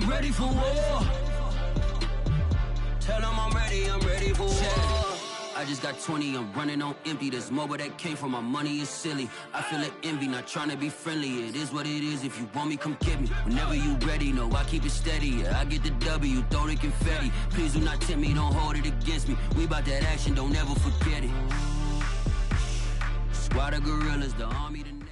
I'm ready for war. Tell them I'm ready for war. I just got 20, I'm running on empty. This mobile that came from my money is silly. I feel it envy, not trying to be friendly. It is what it is, if you want me, come get me. Whenever you ready, no, I keep it steady. Yeah, I get the W, throw the confetti. Please do not tempt me, don't hold it against me. We about that action, don't ever forget it. Squad of gorillas, the army, the Navy.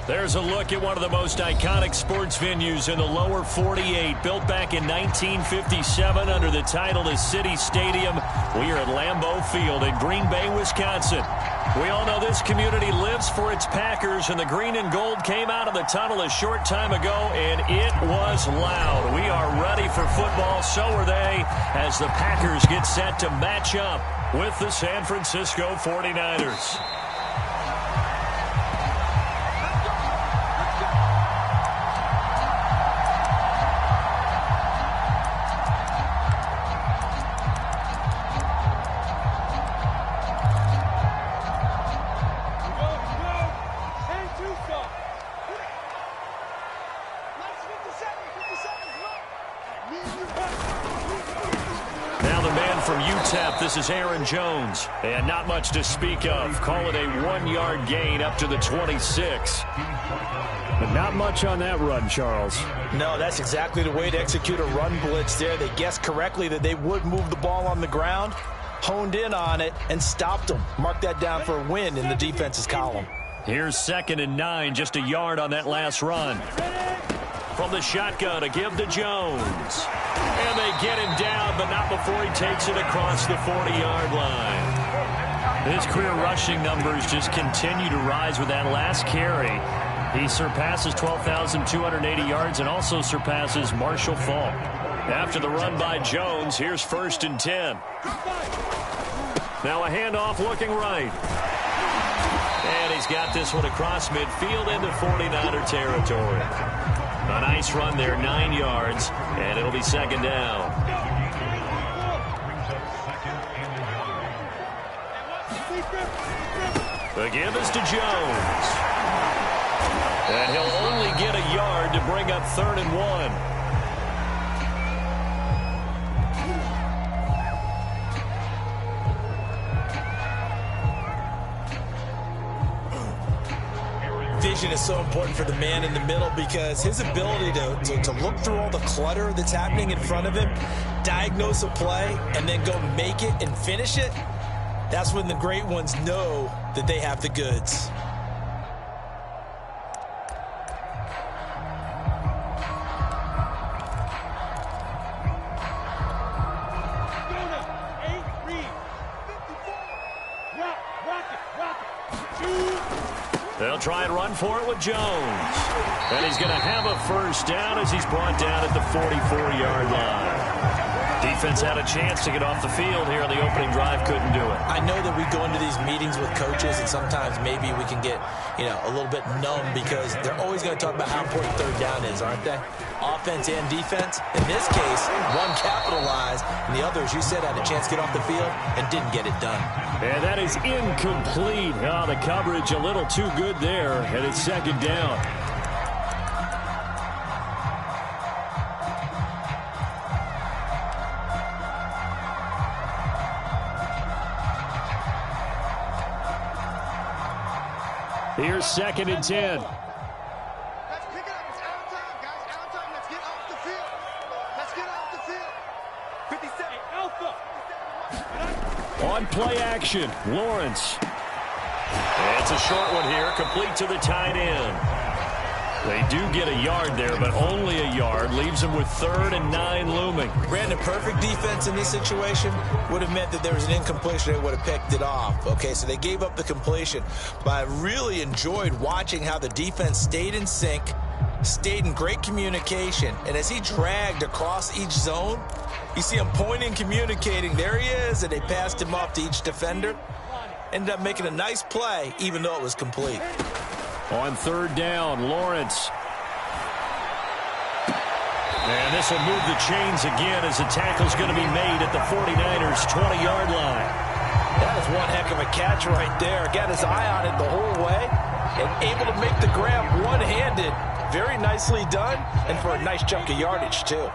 There's a look at one of the most iconic sports venues in the lower 48. Built back in 1957 under the title of City Stadium. We are at Lambeau Field in Green Bay, Wisconsin. We all know this community lives for its Packers, and the green and gold came out of the tunnel a short time ago, and it was loud. We are ready for football, so are they, as the Packers get set to match up with the San Francisco 49ers. This is Aaron Jones, and not much to speak of. Call it a 1-yard gain up to the 26. But not much on that run, Charles. No, that's exactly the way to execute a run blitz there. They guessed correctly that they would move the ball on the ground, honed in on it, and stopped them. Mark that down for a win in the defense's column. Here's 2nd and 9, just a yard on that last run. From the shotgun, a give to Jones. And they get him down, but not before he takes it across the 40-yard line. His career rushing numbers just continue to rise with that last carry. He surpasses 12,280 yards and also surpasses Marshall Faulk. After the run by Jones, here's 1st and 10. Now a handoff looking right. And he's got this one across midfield into 49er territory. A nice run there, 9 yards, and it'll be 2nd down. The give is to Jones. And he'll only get a yard to bring up 3rd and 1. Vision is so important for the man in the middle because his ability to look through all the clutter that's happening in front of him, diagnose a play, and then go make it and finish it, that's when the great ones know that they have the goods. They'll try and run for it with Jones. And he's going to have a 1st down as he's brought down at the 44-yard line. Defense had a chance to get off the field here on the opening drive, couldn't do it. I know that we go into these meetings with coaches, and sometimes maybe we can get, a little bit numb because they're always going to talk about how important 3rd down is, aren't they? Offense and defense. In this case, one capitalized, and the other, as you said, had a chance to get off the field and didn't get it done. And that is incomplete. Oh, the coverage a little too good there, and it's 2nd down. Here's 2nd and 10. Let's pick it up. It's out of time, guys. Out of time. Let's get off the field. Let's get off the field. 57. Alpha. On play action, Lawrence. And it's a short one here, complete to the tight end. They do get a yard there, but only a yard. Leaves them with 3rd and 9 looming. Brandon, perfect defense in this situation would have meant that there was an incompletion. They would have picked it off. Okay, so they gave up the completion. But I really enjoyed watching how the defense stayed in sync, stayed in great communication. And as he dragged across each zone, you see him pointing, communicating. There he is, and they passed him off to each defender. Ended up making a nice play, even though it was complete. On 3rd down, Lawrence. And this will move the chains again as the tackle's going to be made at the 49ers' 20-yard line. That is one heck of a catch right there. Got his eye on it the whole way and able to make the grab one-handed. very nicely done, and for a nice chunk of yardage, too.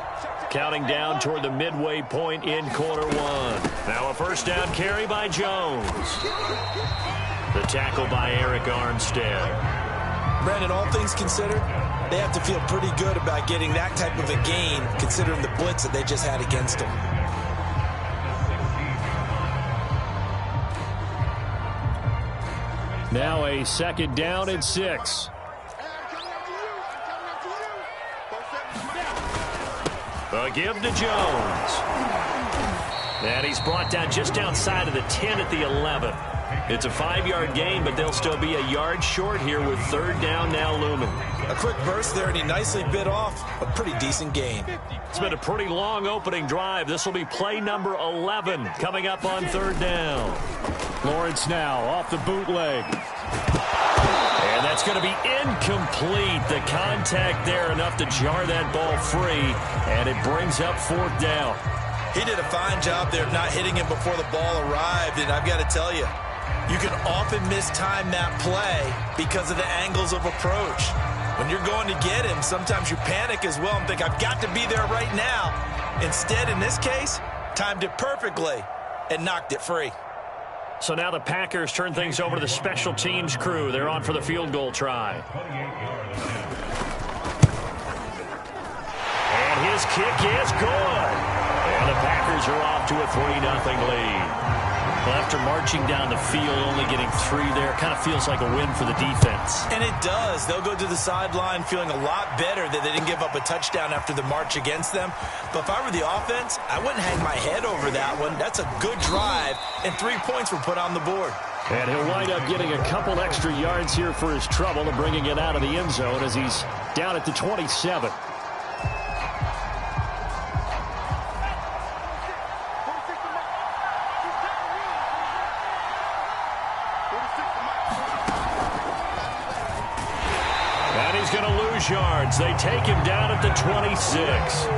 Counting down toward the midway point in quarter one. Now a first down carry by Jones. The tackle by Eric Armstead. Brandon, all things considered, they have to feel pretty good about getting that type of a gain, considering the blitz that they just had against them. Now a second down and 6. The give to Jones. And he's brought down just outside of the 10 at the 11. It's a 5-yard gain, but they'll still be a yard short here with third down now looming. A quick burst there, and he nicely bit off a pretty decent gain. It's been a pretty long opening drive. This will be play number 11 coming up on third down. Lawrence now off the bootleg. And that's going to be incomplete. The contact there enough to jar that ball free, and it brings up fourth down. He did a fine job there of not hitting him before the ball arrived, and I've got to tell you, you can often mistime that play because of the angles of approach. When you're going to get him, sometimes you panic as well and think, I've got to be there right now. Instead, in this case, timed it perfectly and knocked it free. So now the Packers turn things over to the special teams crew. They're on for the field goal try. And his kick is good. And the Packers are off to a 3-0 lead. Well, after marching down the field, only getting 3 there, kind of feels like a win for the defense. And it does. They'll go to the sideline feeling a lot better that they didn't give up a touchdown after the march against them. But if I were the offense, I wouldn't hang my head over that one. That's a good drive, and 3 points were put on the board. And he'll wind up getting a couple extra yards here for his trouble and bringing it out of the end zone as he's down at the 27. Yards. They take him down at the 26.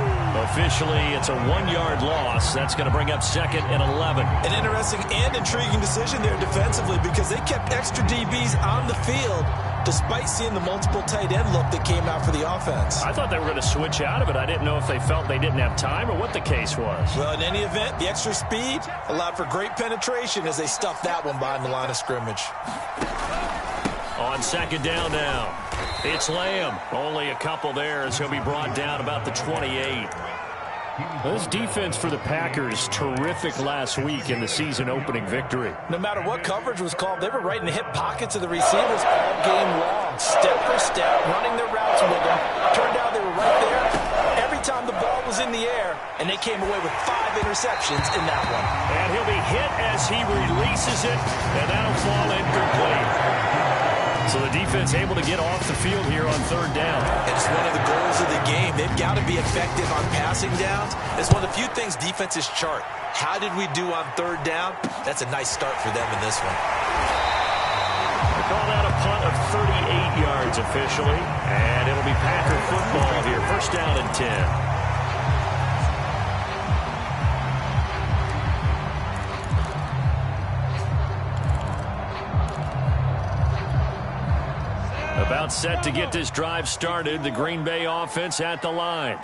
Officially, it's a 1-yard loss. That's going to bring up 2nd and 11. An interesting and intriguing decision there defensively because they kept extra DBs on the field despite seeing the multiple tight end look that came out for the offense. I thought they were going to switch out of it. I didn't know if they felt they didn't have time or what the case was. Well, in any event, the extra speed allowed for great penetration as they stuffed that one behind the line of scrimmage. On second down now. It's Lamb. Only a couple there as he'll be brought down about the 28. This defense for the Packers, terrific last week in the season opening victory. No matter what coverage was called, they were right in the hip pockets of the receivers all game long. Step for step, running their routes with them. Turned out they were right there every time the ball was in the air, and they came away with 5 interceptions in that one. And he'll be hit as he releases it, and that'll fall incomplete. So the defense able to get off the field here on third down. It's one of the goals of the game. They've got to be effective on passing downs. It's one of the few things defenses chart. How did we do on third down? That's a nice start for them in this one. They call that a punt of 38 yards officially. And it'll be Packer football here. First down and 10. About set to get this drive started. The Green Bay offense at the line.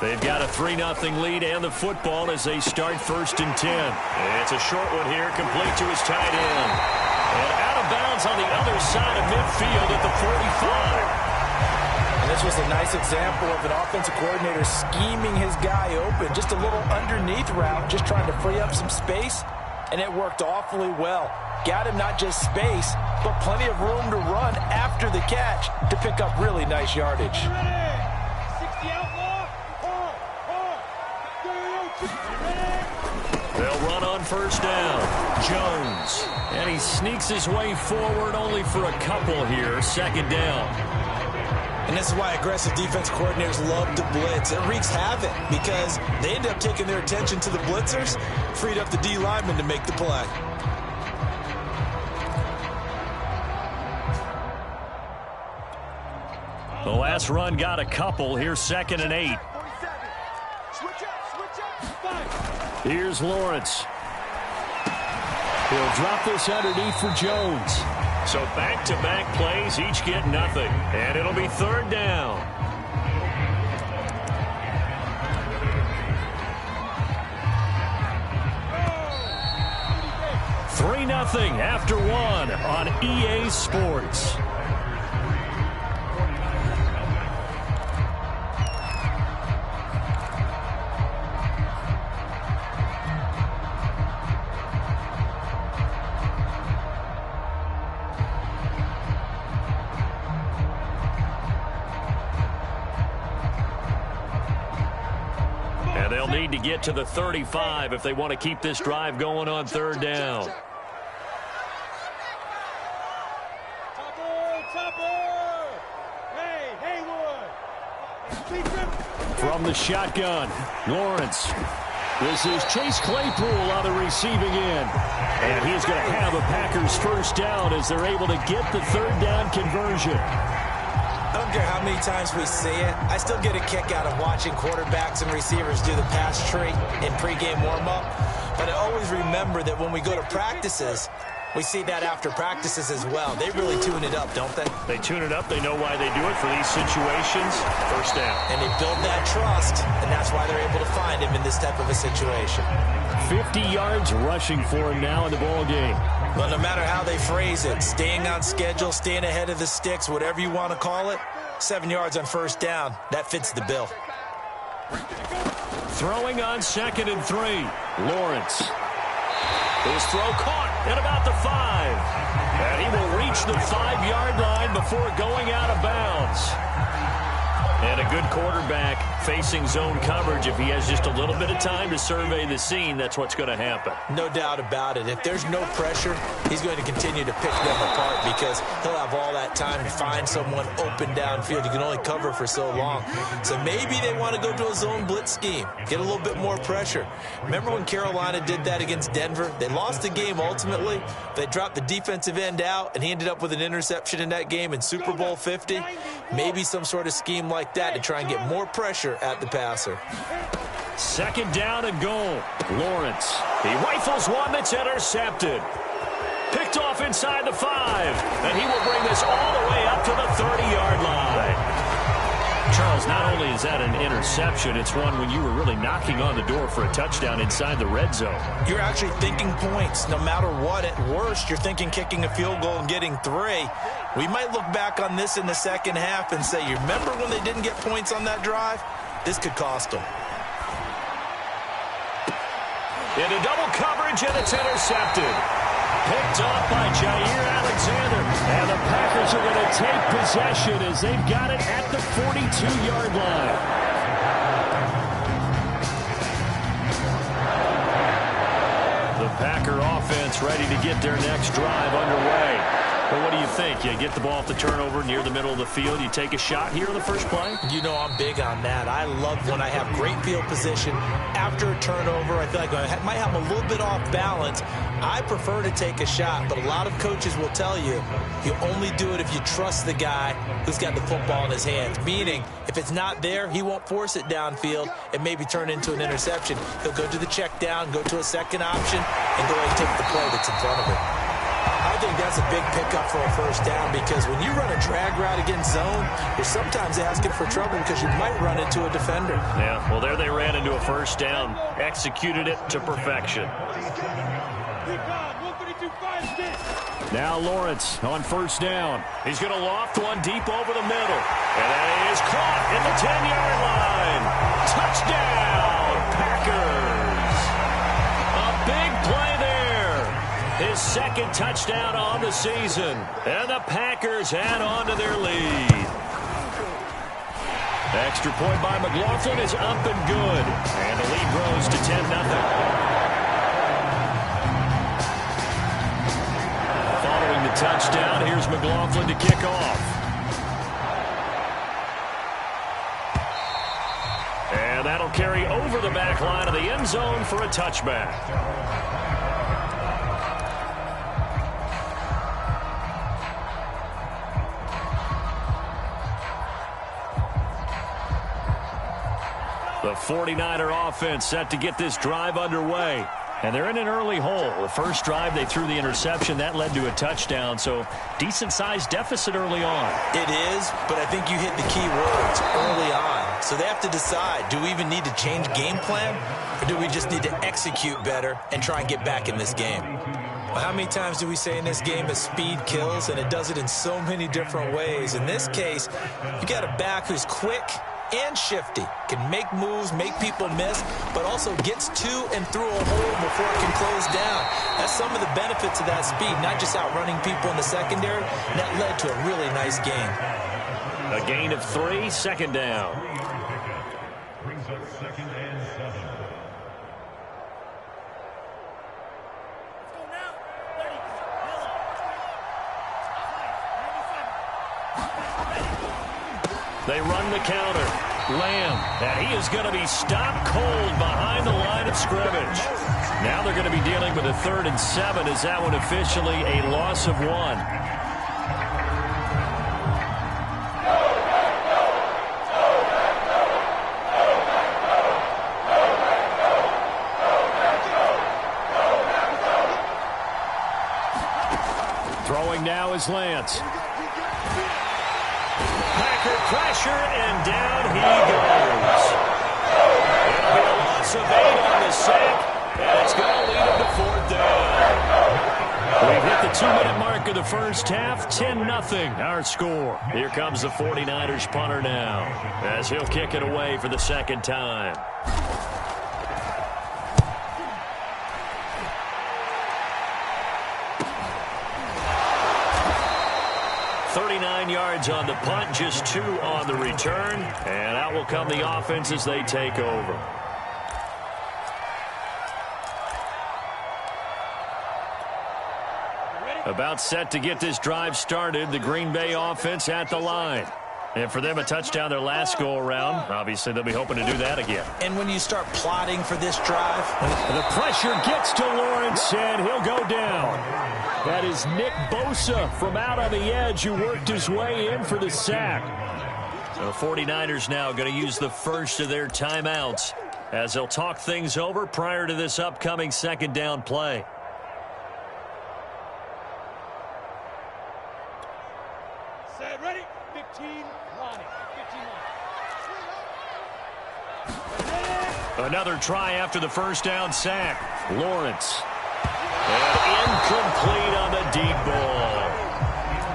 They've got a 3-0 lead and the football as they start first and 10. It's a short one here, complete to his tight end. And out of bounds on the other side of midfield at the 45. And this was a nice example of an offensive coordinator scheming his guy open. Just a little underneath route, just trying to free up some space. And it worked awfully well. Got him not just space, but plenty of room to run after the catch to pick up really nice yardage. They'll run on first down. Jones. And he sneaks his way forward only for a couple here. Second down. And this is why aggressive defense coordinators love to blitz. It wreaks havoc because they end up taking their attention to the blitzers, freed up the D lineman to make the play. The last run got a couple. Here's 2nd and 8. Here's Lawrence. He'll drop this underneath for Jones. So back-to-back plays, each get nothing. And it'll be third down. 3-0 after one on EA Sports. And they'll need to get to the 35 if they want to keep this drive going on third down. From the shotgun, Lawrence. This is Chase Claypool on the receiving end. And he's going to have a Packers first down as they're able to get the third down conversion. I don't care how many times we see it. I still get a kick out of watching quarterbacks and receivers do the pass tree in pregame warm-up. But I always remember that when we go to practices, we see that after practices as well. They really tune it up, don't they? They tune it up. They know why they do it for these situations. First down. And they build that trust, and that's why they're able to find him in this type of a situation. 50 yards rushing for him now in the ball game. Well, no matter how they phrase it, staying on schedule, staying ahead of the sticks, whatever you want to call it, 7 yards on first down, that fits the bill. Throwing on 2nd and 3. Lawrence. His throw caught at about the 5. And he will reach the 5-yard line before going out of bounds. And a good quarterback facing zone coverage. If he has just a little bit of time to survey the scene, that's what's going to happen. No doubt about it. If there's no pressure, he's going to continue to pick them apart because he'll have all that time to find someone open downfield. You can only cover for so long. So maybe they want to go to a zone blitz scheme, get a little bit more pressure. Remember when Carolina did that against Denver? They lost the game ultimately. They dropped the defensive end out, and he ended up with an interception in that game in Super Bowl 50. Maybe some sort of scheme like that to try and get more pressure at the passer. 2nd down and goal. Lawrence. He rifles one that's intercepted. Picked off inside the 5. And he will bring this all the way up to the 30-yard line. Charles, not only is that an interception, it's one when you were really knocking on the door for a touchdown inside the red zone. You're actually thinking points. No matter what, at worst, you're thinking kicking a field goal and getting 3. We might look back on this in the second half and say, you remember when they didn't get points on that drive? This could cost them. Into double coverage, and it's intercepted. Picked off by Jair Alexander. And the Packers are going to take possession as they've got it at the 42-yard line. The Packer offense ready to get their next drive underway. But what do you think? You get the ball off the turnover near the middle of the field. You take a shot here on the first play? You know I'm big on that. I love when I have great field position after a turnover. I feel like I might have a little bit off balance. I prefer to take a shot, but a lot of coaches will tell you you only do it if you trust the guy who's got the football in his hands. Meaning, if it's not there, he won't force it downfield and maybe turn into an interception. He'll go to the check down, go to a second option, and go ahead and take the play that's in front of him. I think that's a big pickup for a first down because when you run a drag route against zone, you're sometimes asking for trouble because you might run into a defender. Yeah, well, there they ran into a first down, executed it to perfection. Now Lawrence on first down. He's going to loft one deep over the middle. And that is caught at the 10-yard line. Touchdown, Packers. A big play there. His second touchdown on the season. And the Packers add on to their lead. Extra point by McLaughlin is up and good. And the lead grows to 10-0. Following the touchdown, here's McLaughlin to kick off. And that'll carry over the back line of the end zone for a touchback. The 49er offense set to get this drive underway. And they're in an early hole. The first drive, they threw the interception. That led to a touchdown, so decent-sized deficit early on. It is, but I think you hit the key words early on. So they have to decide, do we even need to change game plan, or do we just need to execute better and try and get back in this game? Well, how many times do we say in this game that speed kills, and it does it in so many different ways? In this case, you got a back who's quick and shifty, can make moves, make people miss, but also gets to and through a hole before it can close down. That's some of the benefits of that speed, not just outrunning people in the secondary, and that led to a really nice gain. A gain of 3, second down. Brings up 2nd and 7. They run the counter. Lamb, and he is going to be stopped cold behind the line of scrimmage. Now they're going to be dealing with a 3rd and 7 as that one officially a loss of 1. Throwing now is Lance. Packer pressure, and down he goes. It'll be a loss of 8 on the sack, and it's going to lead him to 4th down. We've hit the 2-minute mark of the first half, 10-0 our score. Here comes the 49ers punter now, as he'll kick it away for the second time. 39 yards on the punt, just 2 on the return. And out will come the offense as they take over. About set to get this drive started, the Green Bay offense at the line. And for them, a touchdown their last go-around. Obviously, they'll be hoping to do that again. And when you start plotting for this drive, the pressure gets to Lawrence, and he'll go down. That is Nick Bosa from out on the edge who worked his way in for the sack. The 49ers now going to use the first of their timeouts as they'll talk things over prior to this upcoming second down play. Set, ready, 15, line. 15 line. Another try after the first down sack. Lawrence. And incomplete on the deep ball.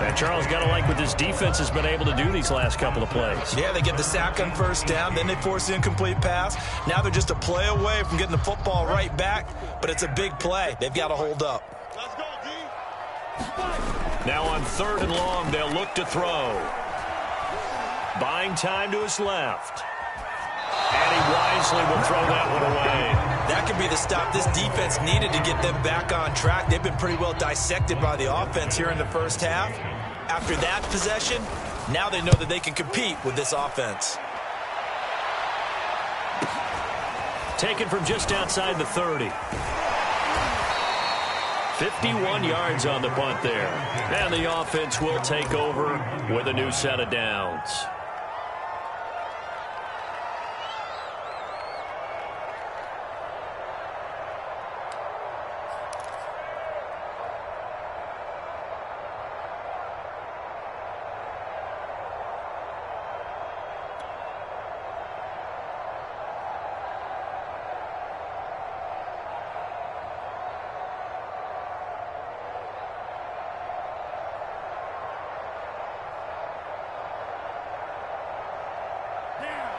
And Charles, got to like what this defense has been able to do these last couple of plays. Yeah, they get the sack on first down, then they force the incomplete pass. Now they're just a play away from getting the football right back, but it's a big play. They've got to hold up. Let's go, D. Now on 3rd and long, they'll look to throw. Buying time to his left. And he wisely will throw that one away. That could be the stop this defense needed to get them back on track. They've been pretty well dissected by the offense here in the first half. After that possession, now they know that they can compete with this offense. Taken from just outside the 30. 51 yards on the punt there. And the offense will take over with a new set of downs.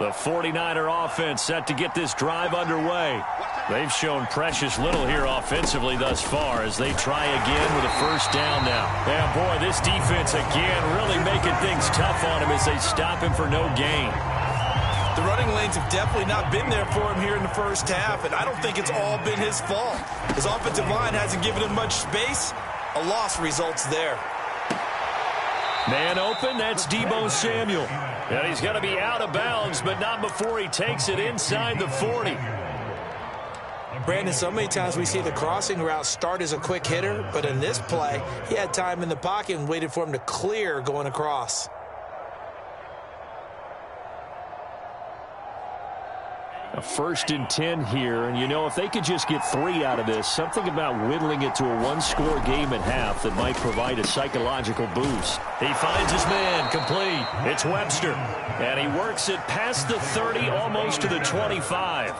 The 49er offense set to get this drive underway. They've shown precious little here offensively thus far as they try again with a first down now. And boy, this defense again really making things tough on him as they stop him for no gain. The running lanes have definitely not been there for him here in the first half, and I don't think it's all been his fault. His offensive line hasn't given him much space. A loss results there. Man open, that's Deebo Samuel. And he's going to be out of bounds, but not before he takes it inside the 40. Brandon, so many times we see the crossing route start as a quick hitter, but in this play, he had time in the pocket and waited for him to clear going across. A 1st and 10 here, and you know, if they could just get 3 out of this, something about whittling it to a one-score game at half that might provide a psychological boost. He finds his man, complete. It's Webster, and he works it past the 30, almost to the 25.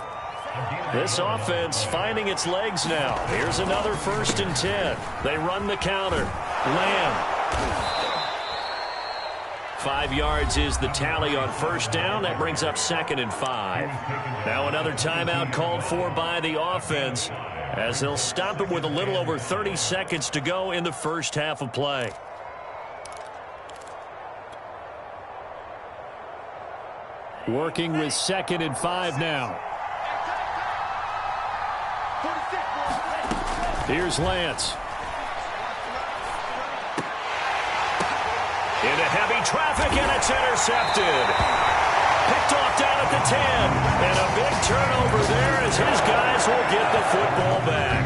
This offense finding its legs now. Here's another 1st and 10. They run the counter. Lamb. 5 yards is the tally on 1st down. That brings up 2nd and 5. Now another timeout called for by the offense as they'll stop it with a little over 30 seconds to go in the first half of play. Working with 2nd and 5 now. Here's Lance. Into heavy traffic, and it's intercepted. Picked off down at the 10. And a big turnover there as his guys will get the football back.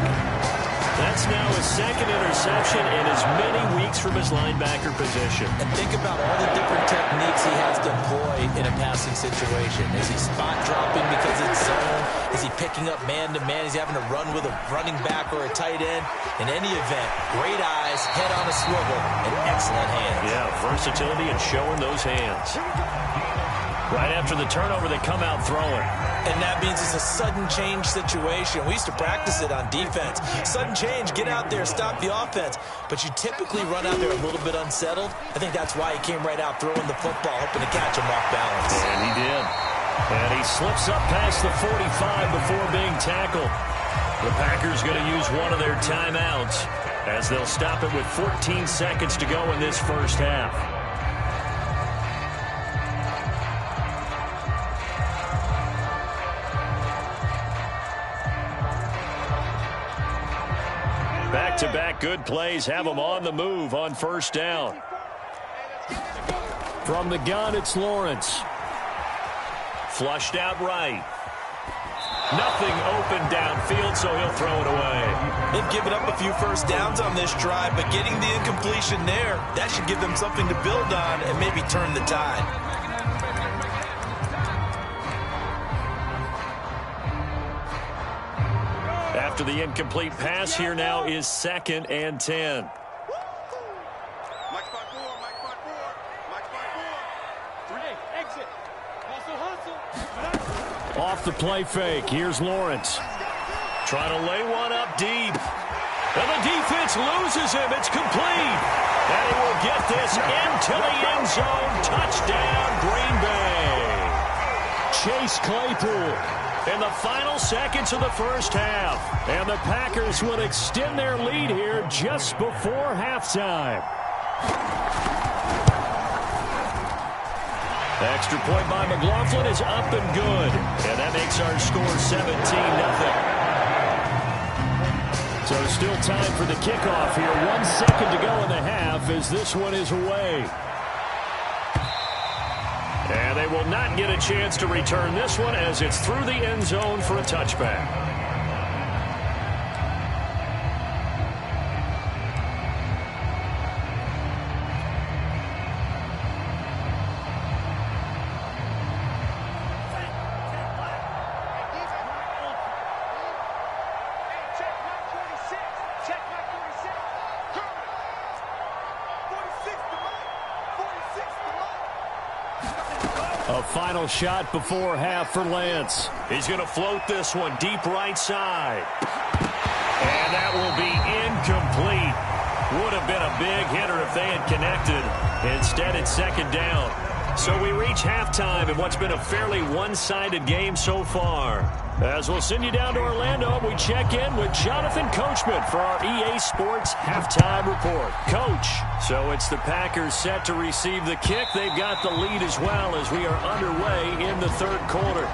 That's now his 2nd interception in as many weeks from his linebacker position. And think about all the different techniques he has to employ in a passing situation. Is he spot dropping because it's zone? Is he picking up man-to-man? Is he having to run with a running back or a tight end? In any event, great eyes, head on a swivel, and excellent hands. Yeah, versatility and showing those hands. Right after the turnover, they come out throwing. And that means it's a sudden change situation. We used to practice it on defense. Sudden change, get out there, stop the offense. But you typically run out there a little bit unsettled. I think that's why he came right out throwing the football, hoping to catch him off balance. And he did. And he slips up past the 45 before being tackled. The Packers going to use one of their timeouts as they'll stop it with 14 seconds to go in this first half. Back-to-back good plays have them on the move on 1st down. From the gun, it's Lawrence. Flushed out right. Nothing open downfield, so he'll throw it away. They've given up a few 1st downs on this drive, but getting the incompletion there, that should give them something to build on and maybe turn the tide. After the incomplete pass, here now is 2nd and 10. Off the play fake, here's Lawrence. Trying to lay one up deep. And the defense loses him. It's complete. And he will get this into the end zone. Touchdown, Green Bay. Chase Claypool in the final seconds of the first half. And the Packers will extend their lead here just before halftime. Extra point by McLaughlin is up and good. And that makes our score 17-0. So still time for the kickoff here. 1 second to go in the half as this one is away. And they will not get a chance to return this one as it's through the end zone for a touchback. A final shot before half for Lance. He's going to float this one deep right side. And that will be incomplete. Would have been a big hitter if they had connected. Instead, it's 2nd down. So we reach halftime in what's been a fairly one-sided game so far. As we'll send you down to Orlando, we check in with Jonathan Coachman for our EA Sports Halftime Report. Coach, so it's the Packers set to receive the kick. They've got the lead as well as we are underway in the 3rd quarter.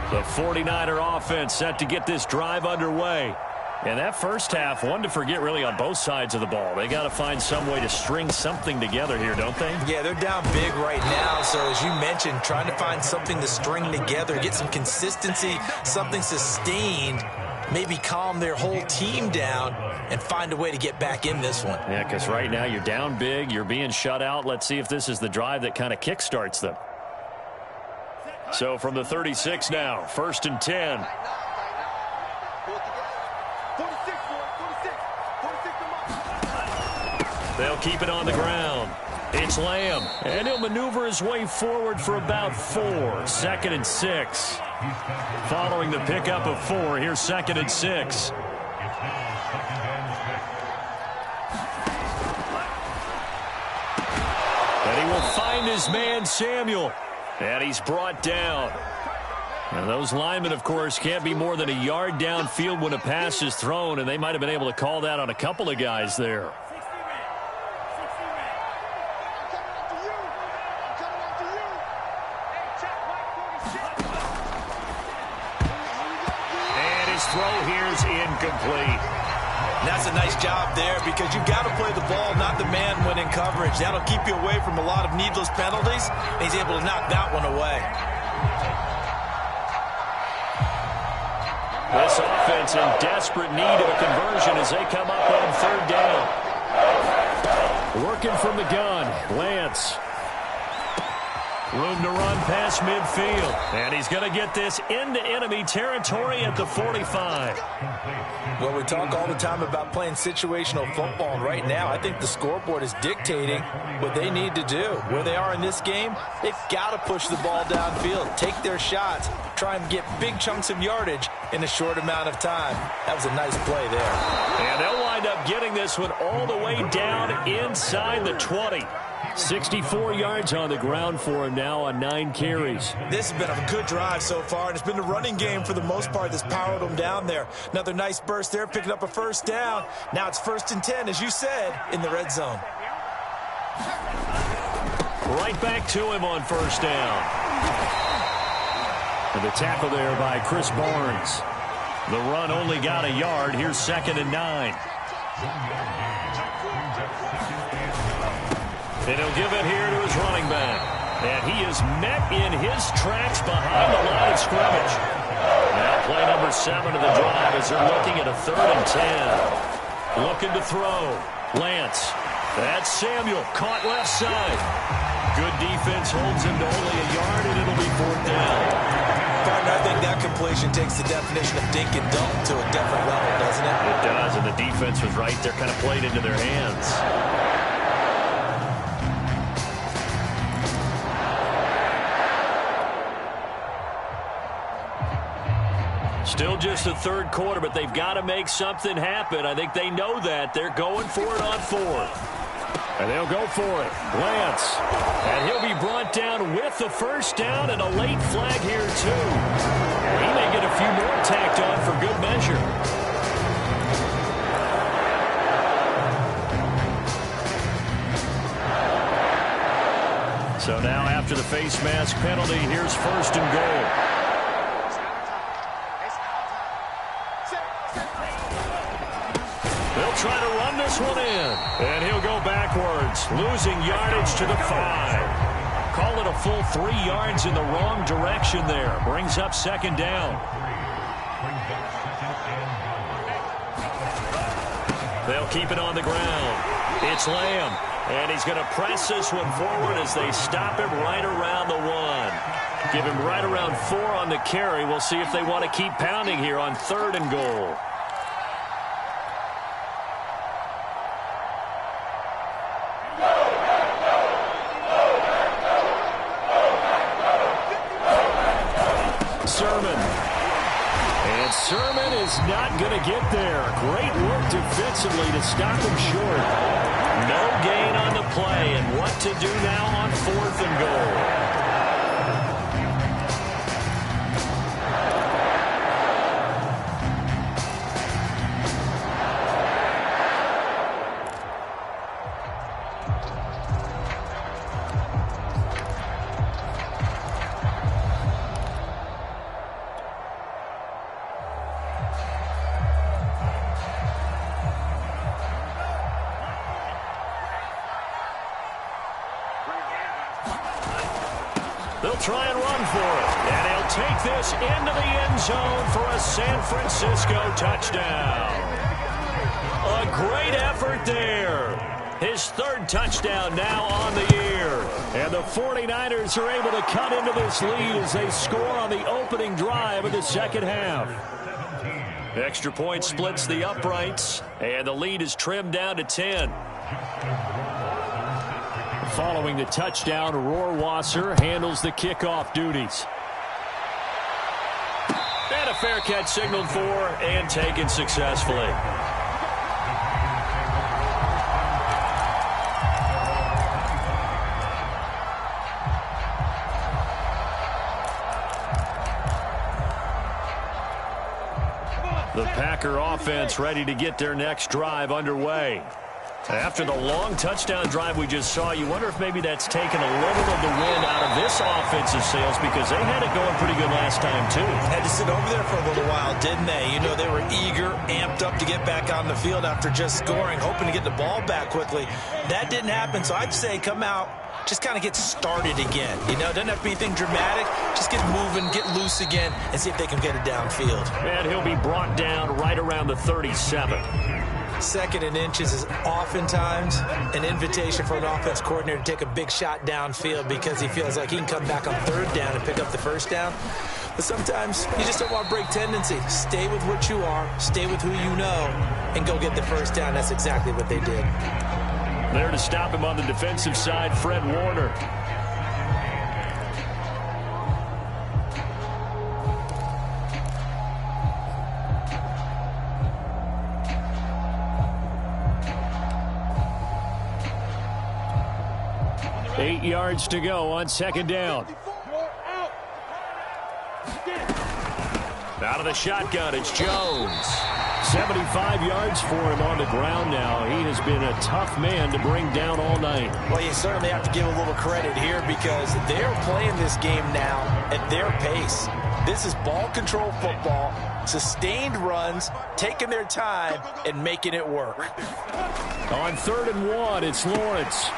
The 49er offense set to get this drive underway. And that first half, one to forget really on both sides of the ball. They got to find some way to string something together here, don't they? Yeah, they're down big right now. So as you mentioned, trying to find something to string together, get some consistency, something sustained. maybe calm their whole team down and find a way to get back in this one. Yeah, because right now you're down big, you're being shut out. Let's see if this is the drive that kind of kickstarts them. So from the 36 now, 1st and 10. They'll keep it on the ground. It's Lamb, and he'll maneuver his way forward for about 4. 2nd and 6. Following the pickup of 4, here's 2nd and 6. And he will find his man, Samuel. And he's brought down. And those linemen, of course, can't be more than a yard downfield when a pass is thrown, and they might have been able to call that on a couple of guys there. Throw here's incomplete. That's a nice job there because you've got to play the ball, not the man when in coverage. That'll keep you away from a lot of needless penalties, and he's able to knock that one away. This offense in desperate need of a conversion as they come up on 3rd down. Working from the gun, Lance. Room to run past midfield. And he's going to get this into enemy territory at the 45. Well, we talk all the time about playing situational football, and right now I think the scoreboard is dictating what they need to do. Where they are in this game, they've got to push the ball downfield, take their shots, try and get big chunks of yardage in a short amount of time. That was a nice play there. And they'll wind up getting this one all the way down inside the 20. 64 yards on the ground for him now on 9 carries. This has been a good drive so far, and it's been the running game for the most part that's powered them down there. Another nice burst there, picking up a 1st down. Now it's 1st and 10, as you said, in the red zone. Right back to him on 1st down. And the tackle there by Chris Barnes. The run only got a yard. Here's 2nd and 9. And he'll give it here to his running back. And he is met in his tracks behind the line of scrimmage. Now play number 7 of the drive as they're looking at a 3rd and 10. Looking to throw. Lance. That's Samuel. Caught left side. Good defense holds him to only a yard, and it'll be 4th down. Partner, I think that completion takes the definition of dink and dunk to a different level, doesn't it? It does, and the defense was right there, kind of played into their hands. Still just the 3rd quarter, but they've got to make something happen. I think they know that. They're going for it on 4th. And they'll go for it. Lance. And he'll be brought down with the 1st down and a late flag here, too. He may get a few more tacked on for good measure. So now after the face mask penalty, here's 1st and goal. They'll try to run this one in. And he'll go backwards, losing yardage to the 5. Call it a full 3 yards in the wrong direction there. Brings up 2nd down. They'll keep it on the ground. It's Lamb. And he's going to press this one forward as they stop him right around the 1. Give him right around 4 on the carry. We'll see if they want to keep pounding here on 3rd and goal. Sermon is not going to get there. Great work defensively to stop him short. No gain on the play, and what to do now on 4th and goal. try and run for it. And he'll take this into the end zone for a San Francisco touchdown. A great effort there. His third touchdown now on the year. And the 49ers are able to cut into this lead as they score on the opening drive of the second half. Extra point splits the uprights, and the lead is trimmed down to 10. Following the touchdown, Rohrwasser handles the kickoff duties. And a fair catch signaled for and taken successfully. The Packer offense ready to get their next drive underway. After the long touchdown drive we just saw, you wonder if maybe that's taken a little of the wind out of this offensive sails, because they had it going pretty good last time, too. Had to sit over there for a little while, didn't they? You know, they were eager, amped up to get back on the field after just scoring, hoping to get the ball back quickly. That didn't happen, so I'd say come out, just kind of get started again. You know, doesn't have to be anything dramatic. Just get moving, get loose again, and see if they can get it downfield. And he'll be brought down right around the 37. Second and inches is oftentimes an invitation for an offense coordinator to take a big shot downfield because he feels like he can come back on third down and pick up the first down. But sometimes you just don't want to break tendency. Stay with what you are, stay with who you know, and go get the first down. That's exactly what they did. There to stop him on the defensive side, Fred Warner. Eight yards to go on second down. Out of the shotgun, it's Jones. 75 yards for him on the ground now. He has been a tough man to bring down all night. Well, you certainly have to give a little credit here because they're playing this game now at their pace. This is ball control football, sustained runs, taking their time, and making it work. On 3rd and 1, it's Lawrence.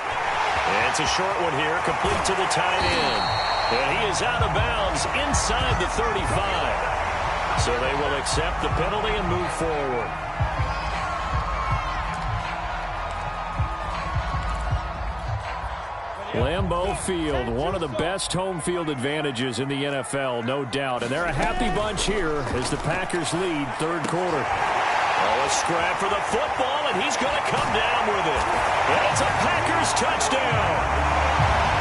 It's a short one here, complete to the tight end. And he is out of bounds inside the 35. So they will accept the penalty and move forward. Lambeau Field, one of the best home field advantages in the NFL, no doubt. And they're a happy bunch here as the Packers lead third quarter. Oh, a scrap for the football, and he's going to come down with it. And it's a Packers touchdown.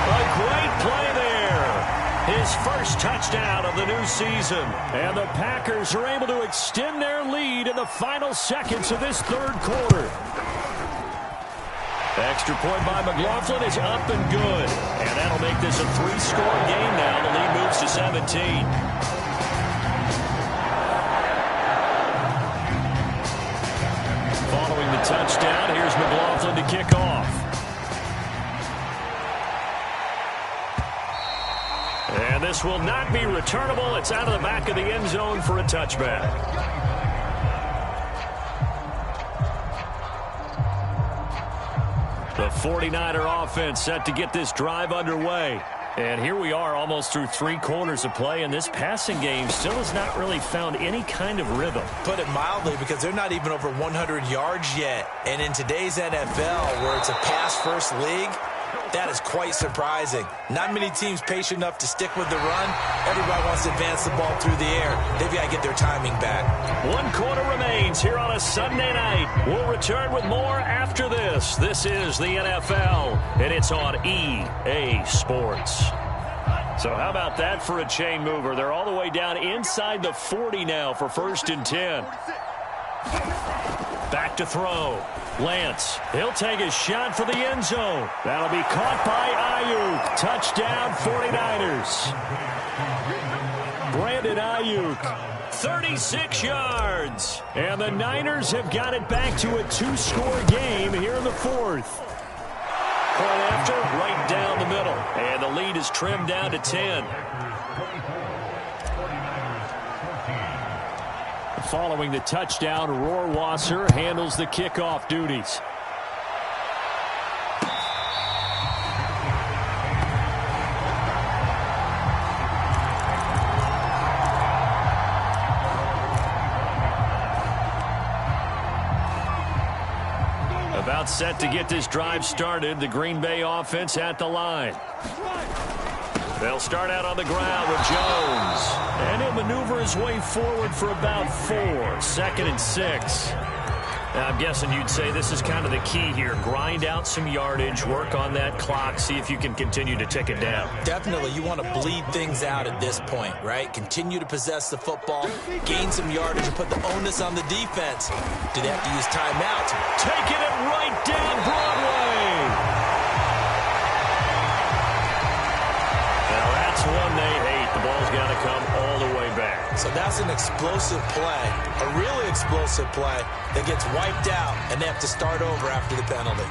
A great play there. His first touchdown of the new season. And the Packers are able to extend their lead in the final seconds of this third quarter. Extra point by McLaughlin is up and good. And that'll make this a 3-score game now. The lead moves to 17. Following the touchdown, here's McLaughlin to kick off. And this will not be returnable. It's out of the back of the end zone for a touchback. The 49er offense set to get this drive underway. And here we are almost through 3 quarters of play, and this passing game still has not really found any kind of rhythm. Put it mildly, because they're not even over 100 yards yet. And in today's NFL, where it's a pass-first league, that is quite surprising. Not many teams patient enough to stick with the run. Everybody wants to advance the ball through the air. They've got to get their timing back. 1 quarter remains here on a Sunday night. We'll return with more after this. This is the NFL, and it's on EA Sports. So how about that for a chain mover? They're all the way down inside the 40 now for 1st and 10. Back to throw. Lance, he'll take a shot for the end zone. That'll be caught by Ayuk. Touchdown 49ers. Brandon Ayuk, 36 yards. And the Niners have got it back to a 2-score game here in the 4th. Point after, right down the middle. And the lead is trimmed down to 10. Following the touchdown, Rohrwasser handles the kickoff duties. About set to get this drive started. The Green Bay offense at the line. They'll start out on the ground with Jones. And he'll maneuver his way forward for about 4. 2nd and 6. Now, I'm guessing you'd say this is kind of the key here. Grind out some yardage, work on that clock, see if you can continue to tick it down. Definitely. You want to bleed things out at this point, right? Continue to possess the football, gain some yardage, and put the onus on the defense. Do they have to use timeouts? Taking it right down Broadway. Now, that's one they hate. The ball's got to come all the way back. So that's an explosive play, a really explosive play that gets wiped out, and they have to start over after the penalty.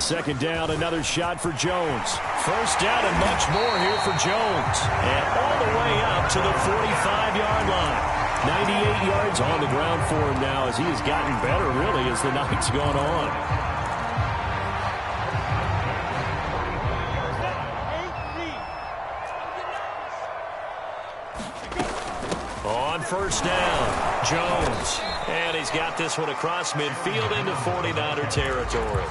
Second down, another shot for Jones. First down and much more here for Jones. And all the way up to the 45-yard line. 98 yards on the ground for him now as he has gotten better, really, as the night's gone on. On first down, Jones. And he's got this one across midfield into 49er territory.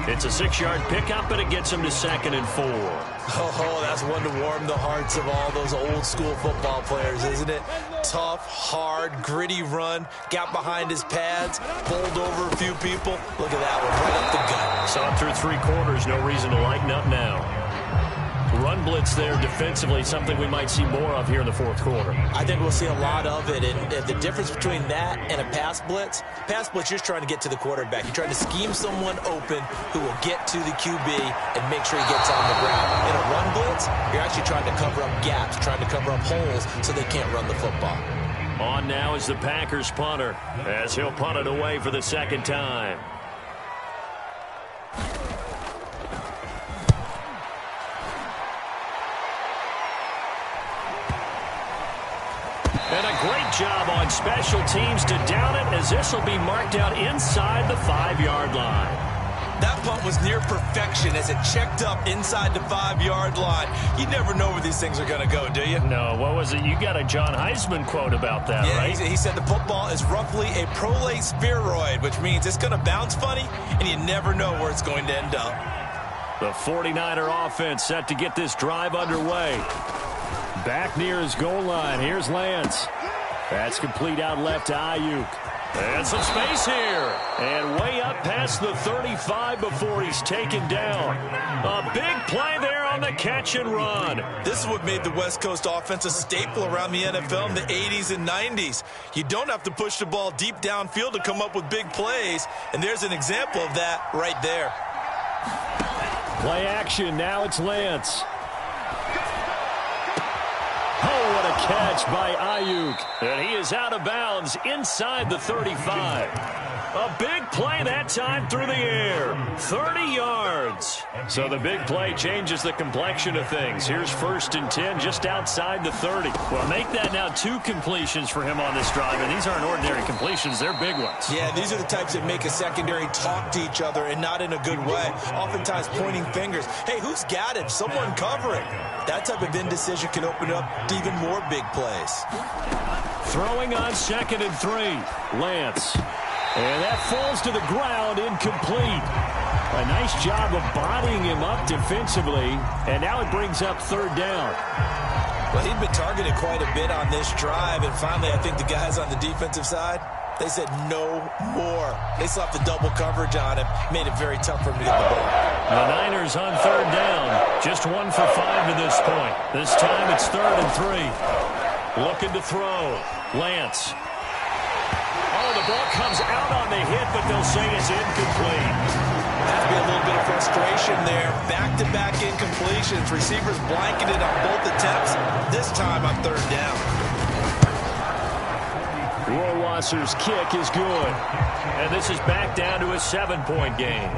It's a 6-yard pickup, and it gets him to 2nd and 4. Oh, that's one to warm the hearts of all those old-school football players, isn't it? Tough, hard, gritty run. Got behind his pads, bowled over a few people. Look at that one, right up the gut. Saw through 3 quarters, no reason to lighten up now. Run blitz there defensively, something we might see more of here in the 4th quarter. I think we'll see a lot of it, and the difference between that and a pass blitz, you're just trying to get to the quarterback. You're trying to scheme someone open who will get to the QB and make sure he gets on the ground. In a run blitz, you're actually trying to cover up gaps, trying to cover up holes so they can't run the football. On now is the Packers punter, as he'll punt it away for the 2nd time. And a great job on special teams to down it, as this will be marked out inside the 5-yard line. That punt was near perfection as it checked up inside the 5-yard line. You never know where these things are going to go, do you? No, what was it? You got a John Heisman quote about that, right? He said the football is roughly a prolate spheroid, which means it's going to bounce funny, and you never know where it's going to end up. The 49er offense set to get this drive underway. Back near his goal line. Here's Lance. That's complete out left to Ayuk. And some space here. And way up past the 35 before he's taken down. A big play there on the catch and run. This is what made the West Coast offense a staple around the NFL in the 80s and 90s. You don't have to push the ball deep downfield to come up with big plays. And there's an example of that right there. Play action. Now it's Lance. Oh, what a catch by Ayuk. And he is out of bounds inside the 35. A big play that time through the air. 30 yards. So the big play changes the complexion of things. Here's 1st and 10 just outside the 30. Well, make that now 2 completions for him on this drive. And these aren't ordinary completions. They're big ones. Yeah, these are the types that make a secondary talk to each other and not in a good way. Oftentimes pointing fingers. Hey, who's got it? Someone cover it. That type of indecision can open up to even more big plays. Throwing on 2nd and 3. Lance. And that falls to the ground, incomplete. A nice job of bodying him up defensively, and now it brings up 3rd down. Well, he'd been targeted quite a bit on this drive, and finally I think the guys on the defensive side, they said no more. They slapped the double coverage on him, made it very tough for him to get the ball. The Niners on 3rd down, just 1 for 5 to this point. This time it's 3rd and 3. Looking to throw. Lance. Oh, the ball comes out on the hit, but they'll say it's incomplete. Has to be a little bit of frustration there. Back-to-back incompletions. Receivers blanketed on both attempts. This time on 3rd down. Rohrwasser's kick is good. And this is back down to a 7-point game.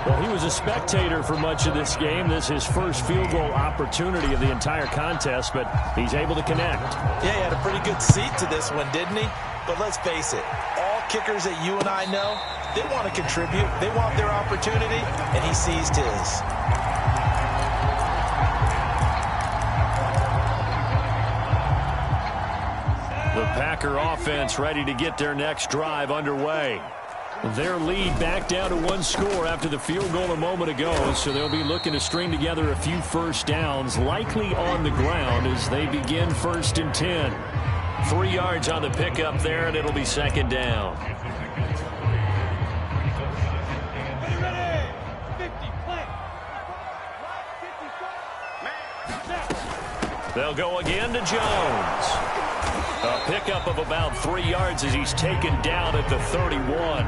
Well, he was a spectator for much of this game. This is his first field goal opportunity of the entire contest, but he's able to connect. Yeah, he had a pretty good seat to this one, didn't he? But let's face it, all kickers that you and I know, they want to contribute. They want their opportunity, and he seized his. Packer offense ready to get their next drive underway. Their lead back down to 1 score after the field goal a moment ago, so they'll be looking to string together a few first downs, likely on the ground as they begin 1st and 10. 3 yards on the pickup there, and it'll be 2nd down. They'll go again to Jones. A pickup of about 3 yards as he's taken down at the 31.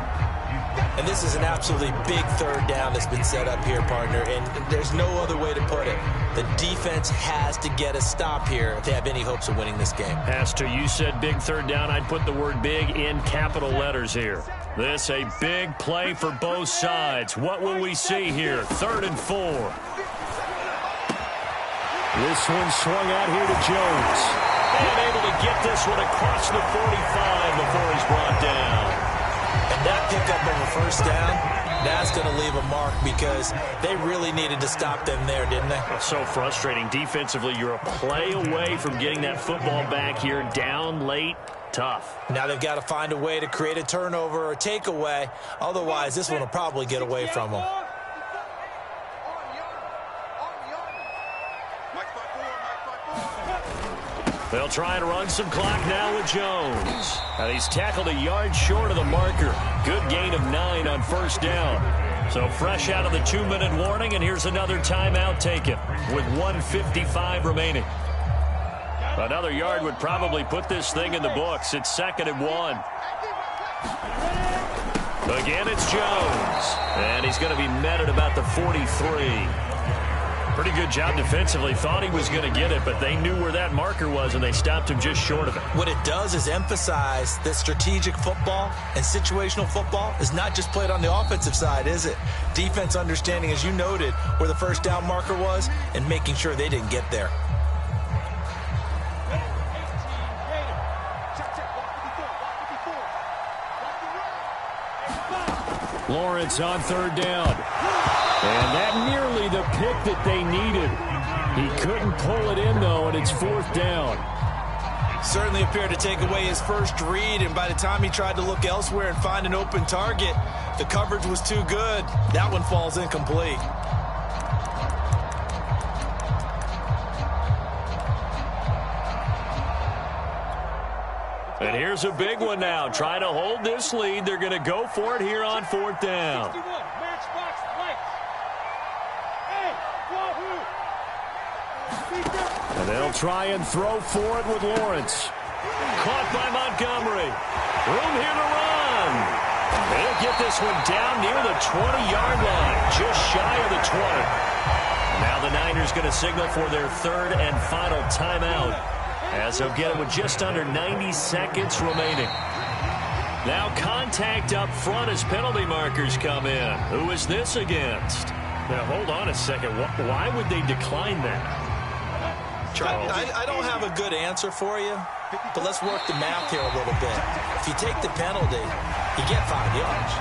And this is an absolutely big 3rd down that's been set up here, partner, and there's no other way to put it. The defense has to get a stop here if they have any hopes of winning this game. Has to. You said big 3rd down. I'd put the word big in capital letters here. This a big play for both sides. What will we see here? 3rd and 4. This one swung out here to Jones. And able to get this one across the 45 before he's brought down. And that pickup of a 1st down, that's going to leave a mark because they really needed to stop them there, didn't they? So frustrating. Defensively, you're a play away from getting that football back here down late. Tough. Now they've got to find a way to create a turnover or takeaway. Otherwise, this one will probably get away from them. They'll try and run some clock now with Jones. And he's tackled a yard short of the marker. Good gain of 9 on 1st down. So fresh out of the 2-minute warning, and here's another timeout taken with 1:55 remaining. Another yard would probably put this thing in the books. It's 2nd and 1. Again, it's Jones. And he's going to be met at about the 43. Pretty good job defensively. Thought he was going to get it, but they knew where that marker was, and they stopped him just short of it. What it does is emphasize that strategic football and situational football is not just played on the offensive side, is it? Defense understanding, as you noted, where the 1st down marker was and making sure they didn't get there. Lawrence on 3rd down. And that nearly the pick that they needed. He couldn't pull it in, though, and it's 4th down. Certainly appeared to take away his first read, and by the time he tried to look elsewhere and find an open target, the coverage was too good. That one falls incomplete. And here's a big one now. Trying to hold this lead. They're going to go for it here on 4th down. And they'll try and throw for it with Lawrence. Caught by Montgomery. Room here to run. They'll get this one down near the 20-yard line, just shy of the 20. Now the Niners going to signal for their 3rd and final timeout, as they'll get it with just under 90 seconds remaining. Now contact up front as penalty markers come in. Who is this against? Now hold on a second. Why would they decline that? Charles. I don't have a good answer for you, but let's work the math here a little bit. If you take the penalty, you get 5 yards.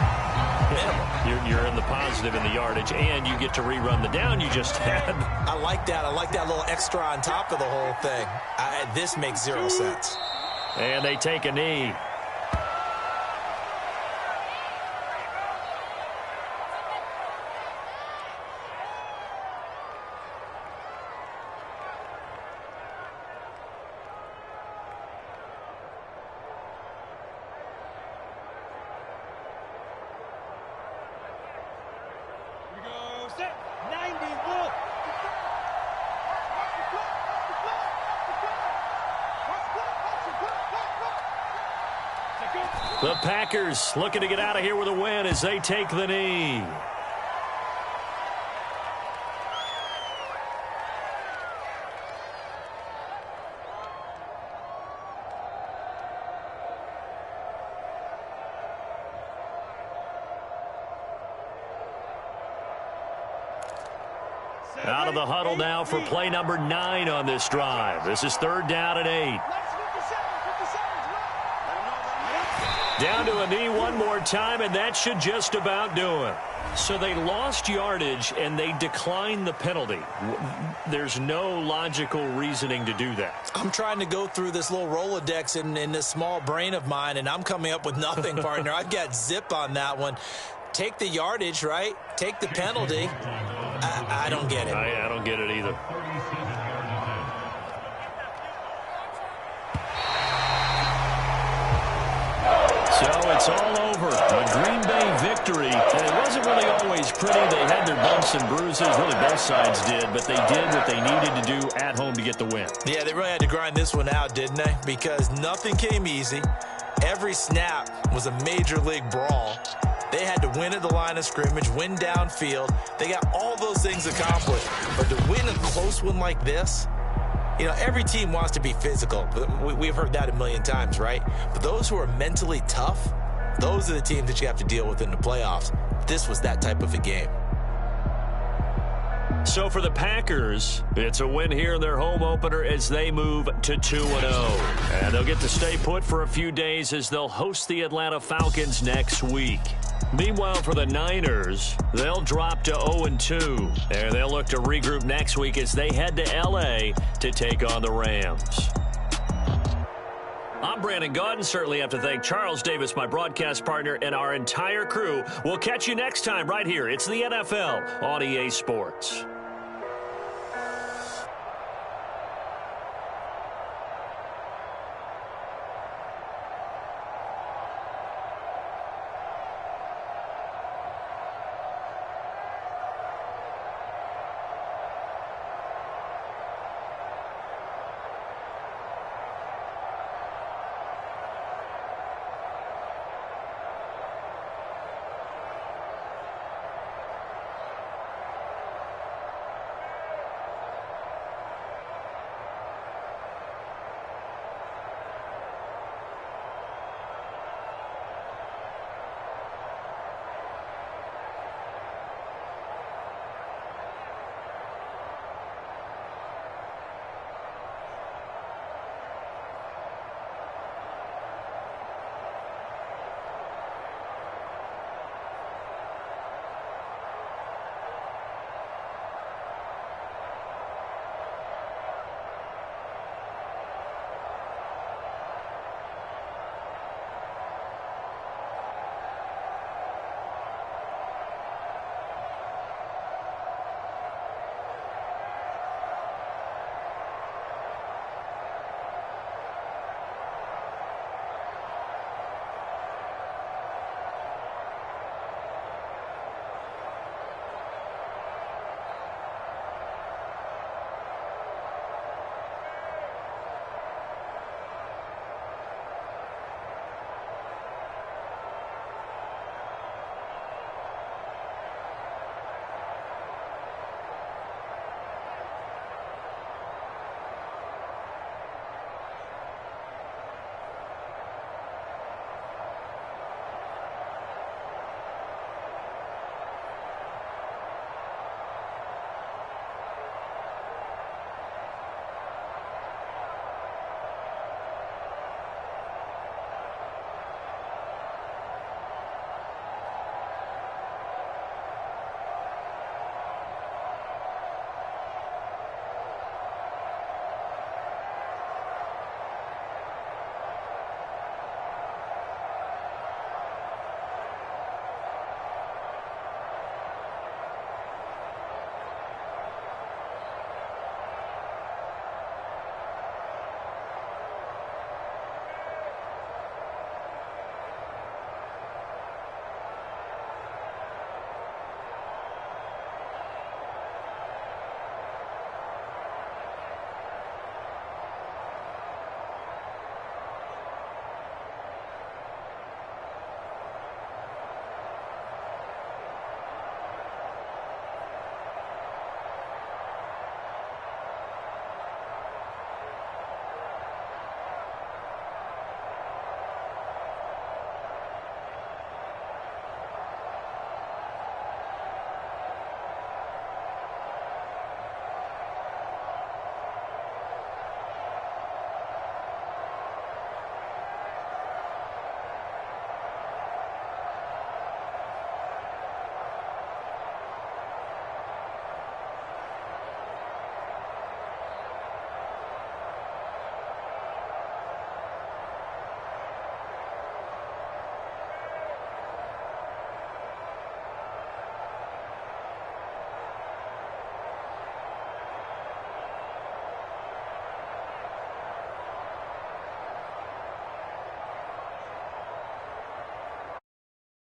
Minimum. You're in the positive in the yardage, and you get to rerun the down you just had. I like that. I like that little extra on top of the whole thing. This makes 0 sense. And they take a knee. The Packers looking to get out of here with a win as they take the knee. Out of the huddle now for play number 9 on this drive. This is 3rd down and 8. Down to a knee one more time, and that should just about do it. So they lost yardage, and they declined the penalty. There's no logical reasoning to do that. I'm trying to go through this little Rolodex in this small brain of mine, and I'm coming up with nothing, partner. I've got zip on that one. Take the yardage, right? Take the penalty. I don't get it. I don't get it either. So it's all over. A Green Bay victory. And it wasn't really always pretty. They had their bumps and bruises. Really, both sides did. But they did what they needed to do at home to get the win. Yeah, they really had to grind this one out, didn't they? Because nothing came easy. Every snap was a major league brawl. They had to win at the line of scrimmage, win downfield. They got all those things accomplished. But to win a close one like this, you know, every team wants to be physical. We've heard that a million times, right? But those who are mentally tough, those are the teams that you have to deal with in the playoffs. This was that type of a game. So for the Packers, it's a win here in their home opener as they move to 2-0. And they'll get to stay put for a few days as they'll host the Atlanta Falcons next week. Meanwhile, for the Niners, they'll drop to 0-2. And they'll look to regroup next week as they head to L.A. to take on the Rams. I'm Brandon Gaudin. Certainly have to thank Charles Davis, my broadcast partner, and our entire crew. We'll catch you next time right here. It's the NFL on EA Sports.